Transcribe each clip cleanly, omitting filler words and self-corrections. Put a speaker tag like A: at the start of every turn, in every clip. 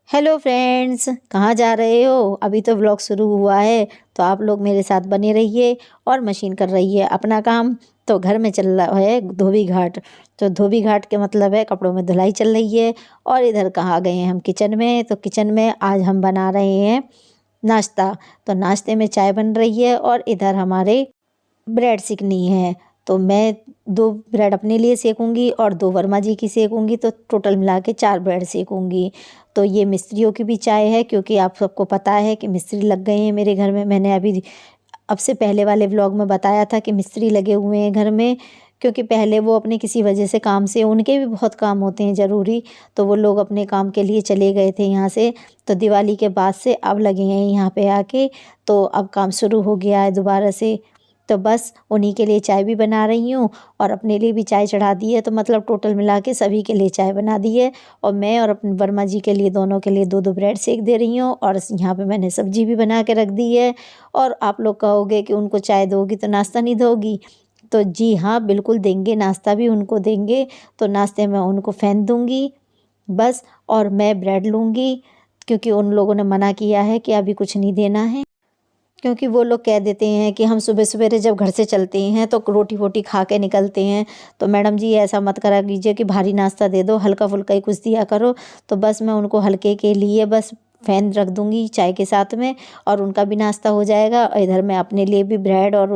A: Hello friends, कहाँ जा रहे हो? अभी तो व्लॉग शुरू हुआ है तो आप लोग मेरे साथ बने रहिए और मशीन कर रही है अपना काम। तो घर में चल रहा है धोबी घाट। तो धोबी घाट के मतलब है कपड़ों में धुलाई चल रही है। और इधर कहाँ गए हैं हम किचन में। तो किचन में आज हम बना रहे हैं नाश्ता। तो नाश्ते में चाय बन रही है और इधर हमारे ब्रेड सेकनी है। तो मैं 2 ब्रेड अपने लिए सेकूंगी और 2 वर्मा जी की सेकूंगी, तो टोटल मिला के 4 ब्रेड सेकूंगी। तो ये मिस्त्रियों की भी चाय है, क्योंकि आप सबको पता है कि मिस्त्री लग गए हैं मेरे घर में। मैंने अभी अब से पहले वाले व्लॉग में बताया था कि मिस्त्री लगे हुए हैं घर में, क्योंकि पहले वो अपने किसी वजह से काम से, उनके भी बहुत काम होते हैं ज़रूरी, तो वो लोग अपने काम के लिए चले गए थे यहाँ से। तो दिवाली के बाद से अब लगे हैं यहाँ पे आके। तो अब काम शुरू हो गया है दोबारा से। तो बस उन्हीं के लिए चाय भी बना रही हूँ और अपने लिए भी चाय चढ़ा दी है। तो मतलब टोटल मिला के सभी के लिए चाय बना दी है। और मैं और अपने वर्मा जी के लिए, दोनों के लिए 2-2 ब्रेड सेक दे रही हूँ। और यहाँ पे मैंने सब्जी भी बना के रख दी है। और आप लोग कहोगे कि उनको चाय दोगी तो नाश्ता नहीं दोगी। तो जी हाँ, बिल्कुल देंगे, नाश्ता भी उनको देंगे। तो नाश्ते में उनको फ़ैन दूँगी बस। और मैं ब्रेड लूँगी, क्योंकि उन लोगों ने मना किया है कि अभी कुछ नहीं देना है। क्योंकि वो लोग कह देते हैं कि हम सुबह सवेरे जब घर से चलते हैं तो रोटी वोटी खा के निकलते हैं। तो मैडम जी ऐसा मत करा कीजिए कि भारी नाश्ता दे दो, हल्का फुल्का ही कुछ दिया करो। तो बस मैं उनको हल्के के लिए बस फ़ैन रख दूँगी चाय के साथ में, और उनका भी नाश्ता हो जाएगा। और इधर मैं अपने लिए भी ब्रेड और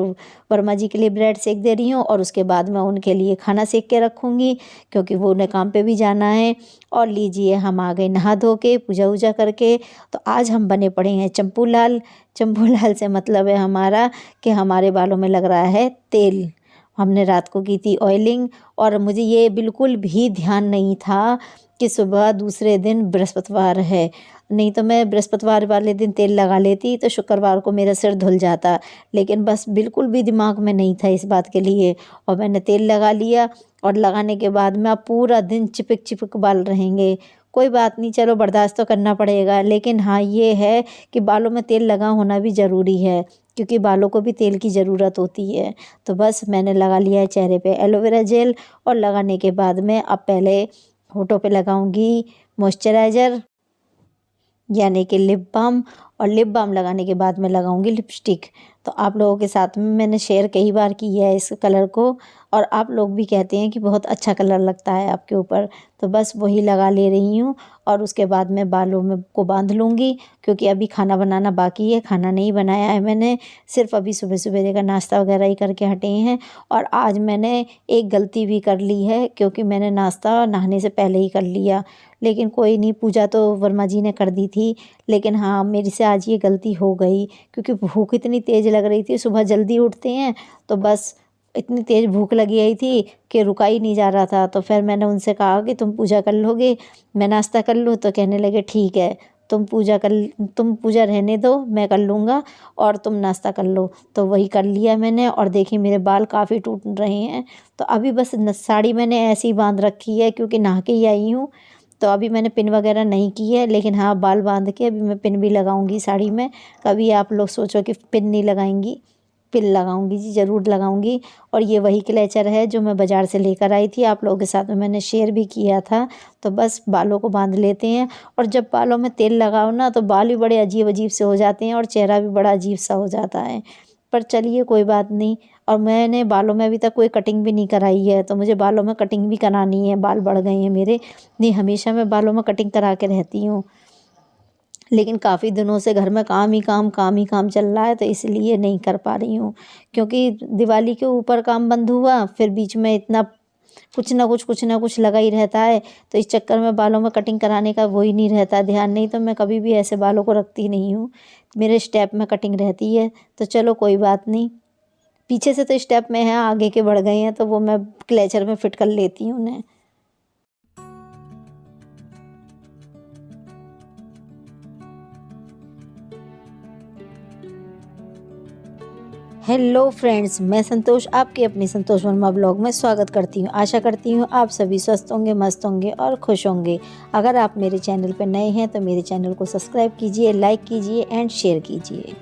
A: वर्मा जी के लिए ब्रेड सेक दे रही हूँ। और उसके बाद मैं उनके लिए खाना सेक के रखूँगी, क्योंकि वो उन्हें काम पे भी जाना है। और लीजिए, हम आ गए नहा धो के, पूजा वूजा करके। तो आज हम बने पड़े हैं चंपू लाल। चंपू लाल से मतलब है हमारा कि हमारे बालों में लग रहा है तेल। हमने रात को की थी ऑयलिंग, और मुझे ये बिल्कुल भी ध्यान नहीं था कि सुबह दूसरे दिन बृहस्पतिवार है। नहीं तो मैं बृहस्पतिवार वाले दिन तेल लगा लेती तो शुक्रवार को मेरा सिर धुल जाता। लेकिन बस बिल्कुल भी दिमाग में नहीं था इस बात के लिए, और मैंने तेल लगा लिया। और लगाने के बाद में अब पूरा दिन चिपक चिपक बाल रहेंगे। कोई बात नहीं, चलो बर्दाश्त तो करना पड़ेगा। लेकिन हाँ, ये है कि बालों में तेल लगा होना भी ज़रूरी है, क्योंकि बालों को भी तेल की ज़रूरत होती है। तो बस मैंने लगा लिया है चेहरे पे एलोवेरा जेल। और लगाने के बाद में अब पहले होठों पे लगाऊंगी मॉइस्चराइज़र, यानी कि लिप बाम। और लिप बाम लगाने के बाद मैं लगाऊंगी लिपस्टिक। तो आप लोगों के साथ में मैंने शेयर कई बार की है इस कलर को, और आप लोग भी कहते हैं कि बहुत अच्छा कलर लगता है आपके ऊपर। तो बस वही लगा ले रही हूँ। और उसके बाद मैं बालों में को बांध लूँगी, क्योंकि अभी खाना बनाना बाकी है। खाना नहीं बनाया है मैंने, सिर्फ अभी सुबह सवेरे का नाश्ता वगैरह ही करके हटे हैं। और आज मैंने एक गलती भी कर ली है, क्योंकि मैंने नाश्ता नहाने से पहले ही कर लिया। लेकिन कोई नहीं, पूजा तो वर्मा जी ने कर दी थी। लेकिन हाँ, मेरी से आज ये गलती हो गई, क्योंकि भूख इतनी तेज़ लग रही थी। सुबह जल्दी उठते हैं तो बस इतनी तेज़ भूख लगी आई थी कि रुका ही नहीं जा रहा था। तो फिर मैंने उनसे कहा कि तुम पूजा कर लोगे, मैं नाश्ता कर लूँ। तो कहने लगे ठीक है, तुम पूजा रहने दो, मैं कर लूँगा, और तुम नाश्ता कर लो। तो वही कर लिया मैंने। और देखिए, मेरे बाल काफ़ी टूट रहे हैं। तो अभी बस साड़ी मैंने ऐसे ही बांध रखी है, क्योंकि नहा के ही आई हूँ। तो अभी मैंने पिन वगैरह नहीं की है। लेकिन हाँ, बाल बांध के अभी मैं पिन भी लगाऊंगी साड़ी में। कभी आप लोग सोचो कि पिन नहीं लगाएंगी, पिन लगाऊंगी जी, ज़रूर लगाऊंगी। और ये वही क्लेचर है जो मैं बाज़ार से लेकर आई थी, आप लोगों के साथ में मैंने शेयर भी किया था। तो बस बालों को बांध लेते हैं। और जब बालों में तेल लगाओ ना, तो बाल भी बड़े अजीब अजीब से हो जाते हैं और चेहरा भी बड़ा अजीब सा हो जाता है। पर चलिए, कोई बात नहीं। और मैंने बालों में अभी तक कोई कटिंग भी नहीं कराई है, तो मुझे बालों में कटिंग भी करानी है। बाल बढ़ गए हैं मेरे। नहीं, हमेशा मैं बालों में कटिंग करा के रहती हूँ। लेकिन काफ़ी दिनों से घर में काम ही काम चल रहा है, तो इसलिए नहीं कर पा रही हूँ। क्योंकि दिवाली के ऊपर काम बंद हुआ, फिर बीच में इतना कुछ ना कुछ लगा ही रहता है। तो इस चक्कर में बालों में कटिंग कराने का वो ही नहीं रहता ध्यान। नहीं तो मैं कभी भी ऐसे बालों को रखती नहीं हूँ, मेरे स्टेप में कटिंग रहती है। तो चलो कोई बात नहीं, पीछे से तो स्टेप में है, आगे के बढ़ गए हैं, तो वो मैं क्लेचर में फिट कर लेती हूँ उन्हें। हेलो फ्रेंड्स, मैं संतोष आपके अपनी संतोष वर्मा ब्लॉग में स्वागत करती हूँ। आशा करती हूँ आप सभी स्वस्थ होंगे, मस्त होंगे और खुश होंगे। अगर आप मेरे चैनल पर नए हैं तो मेरे चैनल को सब्सक्राइब कीजिए, लाइक कीजिए एंड शेयर कीजिए।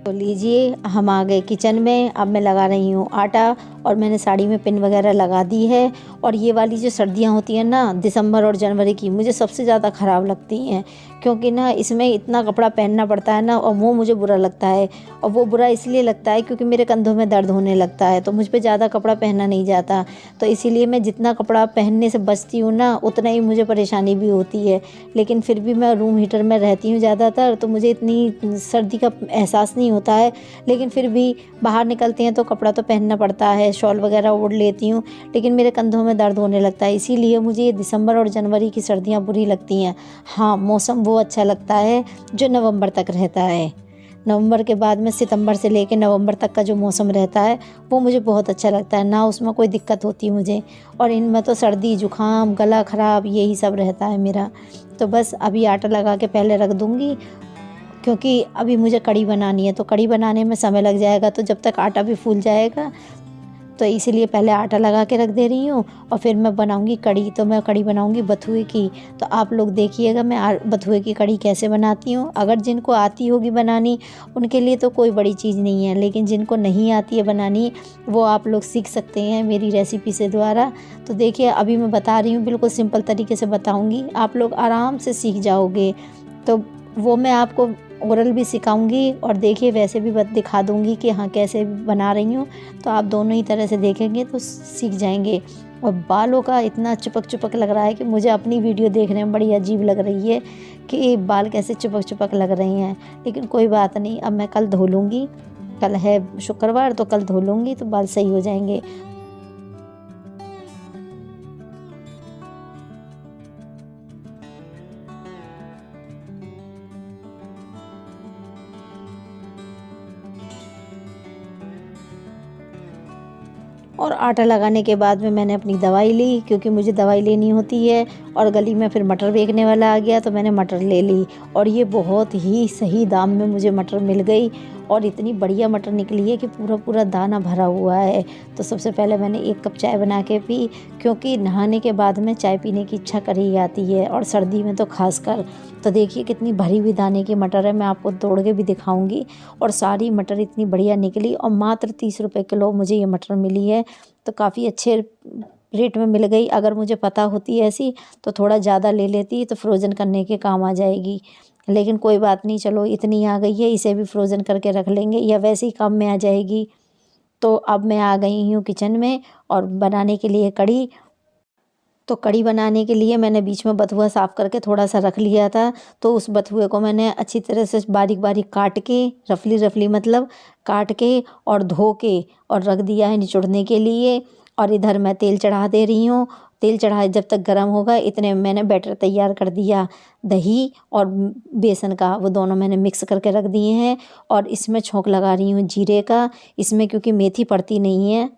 A: तो लीजिए हम आ गए किचन में। अब मैं लगा रही हूँ आटा और मैंने साड़ी में पिन वगैरह लगा दी है। और ये वाली जो सर्दियाँ होती हैं ना, दिसंबर और जनवरी की, मुझे सबसे ज़्यादा ख़राब लगती हैं, क्योंकि ना इसमें इतना कपड़ा पहनना पड़ता है ना, और वो मुझे बुरा लगता है। और वो बुरा इसलिए लगता है क्योंकि मेरे कंधों में दर्द होने लगता है, तो मुझ पर ज़्यादा कपड़ा पहनना नहीं जाता। तो इसीलिए मैं जितना कपड़ा पहनने से बचती हूँ ना, उतना ही मुझे परेशानी भी होती है। लेकिन फिर भी मैं रूम हीटर में रहती हूँ ज़्यादातर, तो मुझे इतनी सर्दी का एहसास नहीं होता है। लेकिन फिर भी बाहर निकलते हैं तो कपड़ा तो पहनना पड़ता है, शॉल वगैरह ओढ़ लेती हूँ, लेकिन मेरे कंधों में दर्द होने लगता है। इसीलिए मुझे ये दिसंबर और जनवरी की सर्दियाँ बुरी लगती हैं। हाँ, मौसम वो अच्छा लगता है जो नवंबर तक रहता है। नवंबर के बाद में सितंबर से लेकर नवंबर तक का जो मौसम रहता है वो मुझे बहुत अच्छा लगता है, ना उसमें कोई दिक्कत होती मुझे। और इनमें तो सर्दी जुकाम गला ख़राब यही सब रहता है मेरा। तो बस अभी आटा लगा के पहले रख दूँगी, क्योंकि अभी मुझे कढ़ी बनानी है, तो कढ़ी बनाने में समय लग जाएगा, तो जब तक आटा भी फूल जाएगा, तो इसीलिए पहले आटा लगा के रख दे रही हूँ। और फिर मैं बनाऊँगी कढ़ी, तो मैं कढ़ी बनाऊँगी बथुए की। तो आप लोग देखिएगा मैं बथुए की कढ़ी कैसे बनाती हूँ। अगर जिनको आती होगी बनानी उनके लिए तो कोई बड़ी चीज़ नहीं है, लेकिन जिनको नहीं आती है बनानी वो आप लोग सीख सकते हैं मेरी रेसिपी से द्वारा। तो देखिए अभी मैं बता रही हूँ, बिल्कुल सिंपल तरीके से बताऊँगी, आप लोग आराम से सीख जाओगे। तो वो मैं आपको ओरल भी सिखाऊंगी और देखिए वैसे भी दिखा दूंगी कि हाँ कैसे बना रही हूँ। तो आप दोनों ही तरह से देखेंगे तो सीख जाएंगे। और बालों का इतना चिपक चिपक लग रहा है कि मुझे अपनी वीडियो देखने में बड़ी अजीब लग रही है कि बाल कैसे चिपक चिपक लग रहे हैं। लेकिन कोई बात नहीं, अब मैं कल धो लूँगी। कल है शुक्रवार, तो कल धो लूँगी तो बाल सही हो जाएंगे। और आटा लगाने के बाद में मैंने अपनी दवाई ली, क्योंकि मुझे दवाई लेनी होती है। और गली में फिर मटर बेचने वाला आ गया, तो मैंने मटर ले ली। और ये बहुत ही सही दाम में मुझे मटर मिल गई, और इतनी बढ़िया मटर निकली है कि पूरा पूरा दाना भरा हुआ है। तो सबसे पहले मैंने 1 कप चाय बना के पी, क्योंकि नहाने के बाद में चाय पीने की इच्छा कर ही आती है, और सर्दी में तो खासकर। तो देखिए कितनी भरी हुई दाने की मटर है, मैं आपको तोड़ के भी दिखाऊंगी। और सारी मटर इतनी बढ़िया निकली, और मात्र 30 रुपये किलो मुझे ये मटर मिली है। तो काफ़ी अच्छे रेट में मिल गई। अगर मुझे पता होती ऐसी तो थोड़ा ज़्यादा ले लेती, तो फ्रोज़न करने के काम आ जाएगी। लेकिन कोई बात नहीं, चलो इतनी आ गई है, इसे भी फ्रोज़न करके रख लेंगे, या वैसे ही काम में आ जाएगी। तो अब मैं आ गई हूँ किचन में और बनाने के लिए कढ़ी। तो कढ़ी बनाने के लिए मैंने बीच में बथुआ साफ़ करके थोड़ा सा रख लिया था। तो उस बथुए को मैंने अच्छी तरह से बारीक बारीक काट के, रफली रफली मतलब काट के और धो के और रख दिया है निचोड़ने के लिए। और इधर मैं तेल चढ़ा दे रही हूँ। तेल चढ़ाए जब तक गर्म होगा, इतने में मैंने बैटर तैयार कर दिया। दही और बेसन का, वो दोनों मैंने मिक्स करके रख दिए हैं। और इसमें छौंक लगा रही हूँ जीरे का। इसमें क्योंकि मेथी पड़ती नहीं है,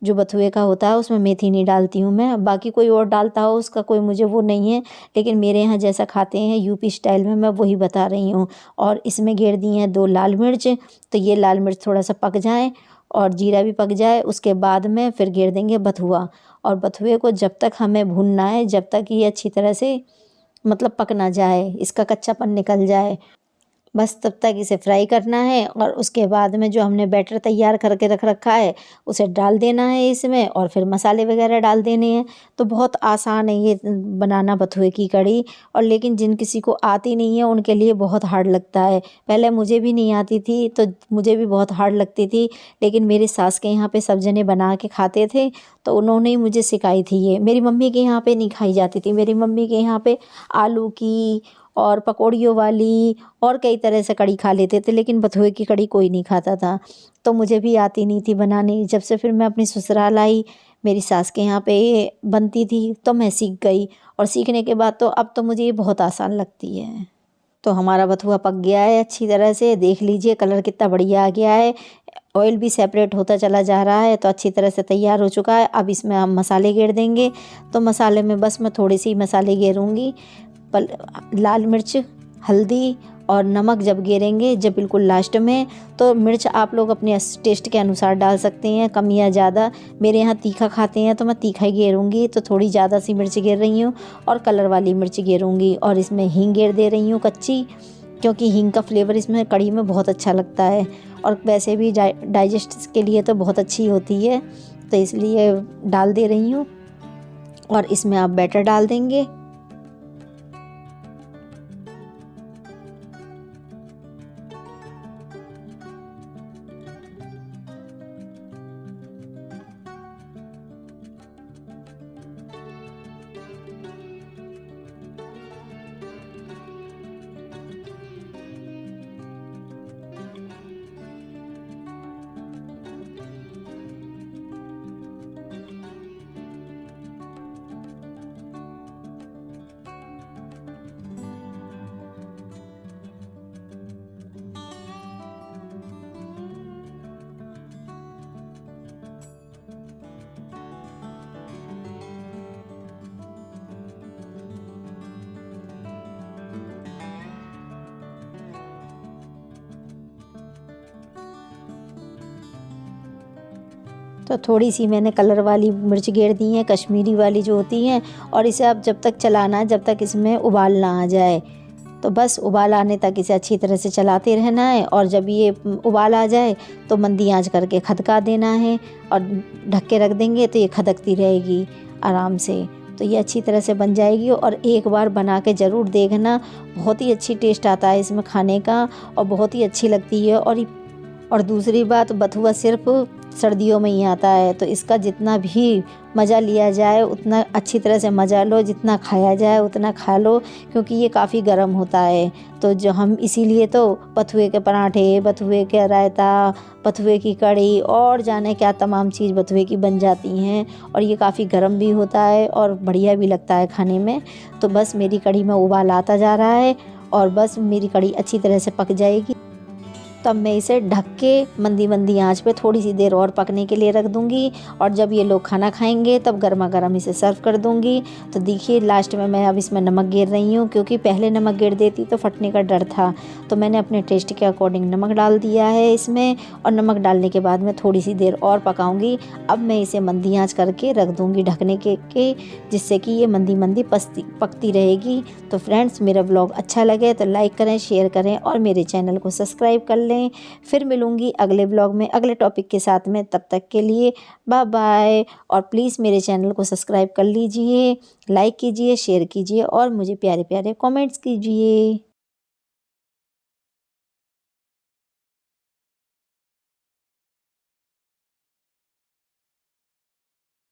A: जो बथुए का होता है उसमें मेथी नहीं डालती हूँ मैं। बाकी कोई और डालता हो उसका कोई मुझे वो नहीं है, लेकिन मेरे यहाँ जैसा खाते हैं यूपी स्टाइल में, मैं वही बता रही हूँ। और इसमें घेर दी हैं 2 लाल मिर्च। तो ये लाल मिर्च थोड़ा सा पक जाए और जीरा भी पक जाए, उसके बाद में फिर घेर देंगे बथुआ। और बथुए को जब तक हमें भूनना है, जब तक ये अच्छी तरह से मतलब पक ना जाए, इसका कच्चापन निकल जाए, बस तब तक इसे फ्राई करना है। और उसके बाद में जो हमने बैटर तैयार करके रख रखा है उसे डाल देना है इसमें, और फिर मसाले वगैरह डाल देने हैं। तो बहुत आसान है ये बनाना बथुए की कढ़ी। और लेकिन जिन किसी को आती नहीं है उनके लिए बहुत हार्ड लगता है। पहले मुझे भी नहीं आती थी, तो मुझे भी बहुत हार्ड लगती थी। लेकिन मेरी सास के यहाँ पे सब जने बना के खाते थे, तो उन्होंने ही मुझे सिखाई थी ये। मेरी मम्मी के यहाँ पे नहीं खाई जाती थी। मेरी मम्मी के यहाँ पे आलू की और पकौड़ियों वाली और कई तरह से कढ़ी खा लेते थे, लेकिन बथुए की कढ़ी कोई नहीं खाता था। तो मुझे भी आती नहीं थी बनानी। जब से फिर मैं अपनी ससुराल आई, मेरी सास के यहाँ पे ये बनती थी, तो मैं सीख गई। और सीखने के बाद तो अब तो मुझे ये बहुत आसान लगती है। तो हमारा बथुआ पक गया है अच्छी तरह से, देख लीजिए कलर कितना बढ़िया आ गया है। ऑयल भी सेपरेट होता चला जा रहा है, तो अच्छी तरह से तैयार हो चुका है। अब इसमें हम मसाले घेर देंगे। तो मसाले में बस मैं थोड़ी सी मसाले घेरूँगी। लाल मिर्च, हल्दी और नमक जब गेरेंगे, जब बिल्कुल लास्ट में, तो मिर्च आप लोग अपने टेस्ट के अनुसार डाल सकते हैं, कम या ज़्यादा। मेरे यहाँ तीखा खाते हैं तो मैं तीखा ही गेरूँगी, तो थोड़ी ज़्यादा सी मिर्च गेर रही हूँ। और कलर वाली मिर्च गेरूँगी। और इसमें हींग गेर दे रही हूँ कच्ची। क्योंकि हींग का फ्लेवर इसमें कढ़ी में बहुत अच्छा लगता है और वैसे भी डाइजेस्ट के लिए तो बहुत अच्छी होती है, तो इसलिए डाल दे रही हूँ। और इसमें आप बैटर डाल देंगे। तो थोड़ी सी मैंने कलर वाली मिर्च गेर दी है, कश्मीरी वाली जो होती हैं, और इसे आप जब तक चलाना है जब तक इसमें उबाल ना आ जाए। तो बस उबाल आने तक इसे अच्छी तरह से चलाते रहना है, और जब ये उबाल आ जाए तो मंदी आंच करके खदका देना है और ढक के रख देंगे तो ये खदकती रहेगी आराम से। तो ये अच्छी तरह से बन जाएगी और एक बार बना के ज़रूर देखना, बहुत ही अच्छी टेस्ट आता है इसमें खाने का और बहुत ही अच्छी लगती है। और दूसरी बात, बथुआ सिर्फ सर्दियों में ही आता है, तो इसका जितना भी मज़ा लिया जाए उतना अच्छी तरह से मज़ा लो, जितना खाया जाए उतना खा लो, क्योंकि ये काफ़ी गर्म होता है। तो जो हम इसीलिए तो बथुए के पराठे, बथुए के रायता, बथुए की कढ़ी और जाने क्या तमाम चीज़ बथुए की बन जाती हैं, और ये काफ़ी गर्म भी होता है और बढ़िया भी लगता है खाने में। तो बस मेरी कढ़ी में उबाल आता जा रहा है और बस मेरी कढ़ी अच्छी तरह से पक जाएगी। तब मैं इसे ढक के मंदी मंदी आंच पे थोड़ी सी देर और पकने के लिए रख दूंगी, और जब ये लोग खाना खाएंगे तब गर्मा गर्म इसे सर्व कर दूंगी। तो देखिए लास्ट में मैं अब इसमें नमक गेर रही हूँ, क्योंकि पहले नमक गेर देती तो फटने का डर था, तो मैंने अपने टेस्ट के अकॉर्डिंग नमक डाल दिया है इसमें, और नमक डालने के बाद मैं थोड़ी सी देर और पकाऊंगी। अब मैं इसे मंदी आंच करके रख दूंगी ढकने के जिससे कि ये मंदी मंदी पकती रहेगी। तो फ्रेंड्स, मेरा ब्लॉग अच्छा लगे तो लाइक करें, शेयर करें और मेरे चैनल को सब्सक्राइब कर लें। फिर मिलूंगी अगले ब्लॉग में अगले टॉपिक के साथ में, तब तक के लिए बाय बाय। और प्लीज़ मेरे चैनल को सब्सक्राइब कर लीजिए, लाइक कीजिए, शेयर कीजिए और मुझे प्यारे प्यारे कमेंट्स कीजिए।